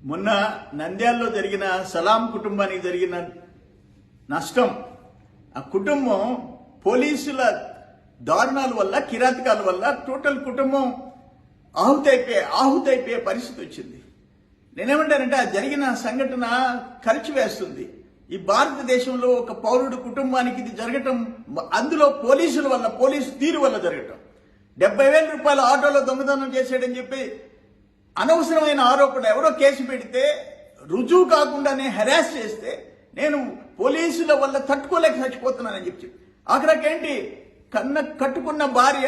మొన్న నంద్యాలలో జరిగిన సలాం కుటుంబానికి జరిగిన నష్టం, ఆ కుటుంబం పోలీసుల దారుణాల వల్ల, కిరాతకాల వల్ల టోటల్ కుటుంబం ఆహుతైపోయే పరిస్థితి వచ్చింది. నేనేమంటానంటే ఆ జరిగిన సంఘటన కలిచివేస్తుంది. ఈ భారతదేశంలో ఒక పౌరుడు కుటుంబానికి ఇది జరగటం, అందులో పోలీసుల వల్ల, పోలీసు తీరు వల్ల జరగటం. 70,000 రూపాయల ఆటోలో దొంగతనం చేశాడని చెప్పి అనవసరమైన ఆరోపణ ఎవరో కేసు పెడితే రుజువు కాకుండానే హెరాస్ చేస్తే నేను పోలీసుల వల్ల తట్టుకోలేక చచ్చిపోతున్నానని చెప్పి ఆఖరికేంటి కట్టుకున్న భార్య,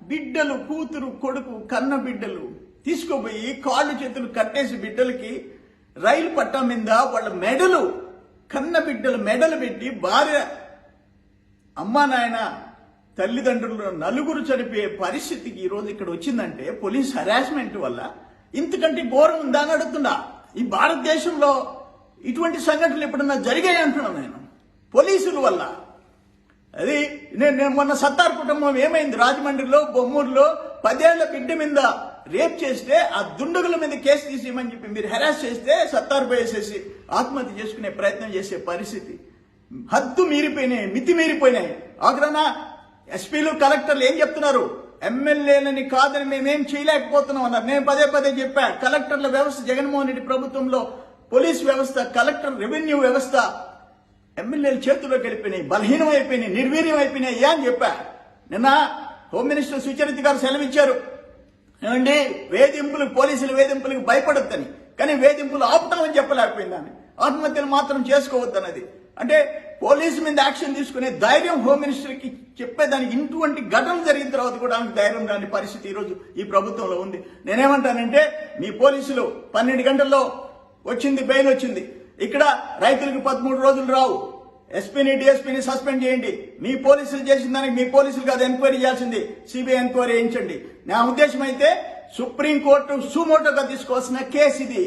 బిడ్డలు, కూతురు, కొడుకు, కన్న బిడ్డలు తీసుకుపోయి కాళ్ళు చేతులు కట్టేసి బిడ్డలకి రైలు పట్టా మీద వాళ్ళ మెడలు, కన్న బిడ్డలు మెడలు పెట్టి భార్య, అమ్మా నాయన, తల్లిదండ్రులు నలుగురు చనిపోయే పరిస్థితికి ఈరోజు ఇక్కడ వచ్చిందంటే పోలీస్ హరాస్మెంట్ వల్ల. ఇంతకంటే ఘోరం ఉందా అని అడుగుతున్నా. ఈ భారతదేశంలో ఇటువంటి సంఘటనలు ఎప్పుడన్నా జరిగాయి అంటున్నాను నేను, పోలీసుల వల్ల. అది నేను మొన్న సత్తార్ కుటుంబం ఏమైంది, రాజమండ్రిలో, బొమ్మూరులో 10 ఏళ్ల బిడ్డ మీద రేప్ చేస్తే ఆ దుండగుల మీద కేసు తీసేయమని చెప్పి మీరు హెరాస్ చేస్తే సత్తార్ పోయేసేసి ఆత్మహత్య చేసుకునే ప్రయత్నం చేసే పరిస్థితి. హద్దు మీరిపోయినాయి, మితి మీరిపోయినాయి. ఆఖరణ ఎస్పీలు, కలెక్టర్లు ఏం చెప్తున్నారు? ఎమ్మెల్యేలని కాదని మేమేం చేయలేకపోతున్నాం అన్నారు. నేను పదే చెప్పా, కలెక్టర్ల వ్యవస్థ జగన్మోహన్ రెడ్డి ప్రభుత్వంలో పోలీస్ వ్యవస్థ, కలెక్టర్, రెవెన్యూ వ్యవస్థ ఎమ్మెల్యేల చేతుల్లోకి వెళ్ళిపోయినాయి, బలహీనం అయిపోయినాయి, నిర్వీర్యం అయిపోయినాయి అని చెప్పా. నిన్న హోమ్ మినిస్టర్ సుచరిత గారు సెలవిచ్చారు ఏమండి, పోలీసుల వేధింపులకు భయపడొద్దని. కానీ వేధింపులు ఆపుతామని చెప్పలేకపోయిందని, ఆత్మహత్యలు మాత్రం చేసుకోవద్దన్నది. అంటే పోలీసు మీద యాక్షన్ తీసుకునే ధైర్యం హోమ్ మినిస్టర్కి చెప్పేదానికి, ఇటువంటి ఘటన జరిగిన తర్వాత కూడా ఆమెకు ధైర్యం రాని పరిస్థితి ఈరోజు ఈ ప్రభుత్వంలో ఉంది. నేనేమంటానంటే, మీ పోలీసులు 12 గంటల్లో వచ్చింది, బెయిల్ వచ్చింది. ఇక్కడ రైతులకు 13 రోజులు రావు. ఎస్పీని, డిఎస్పీని సస్పెండ్ చేయండి. మీ పోలీసులు చేసిన దానికి మీ పోలీసులు కాదు ఎంక్వైరీ చేయాల్సింది, సిబిఐ ఎంక్వైరీ చేయించండి. నా ఉద్దేశం అయితే సుప్రీంకోర్టు సుమోటోగా తీసుకోవాల్సిన కేసు ఇది.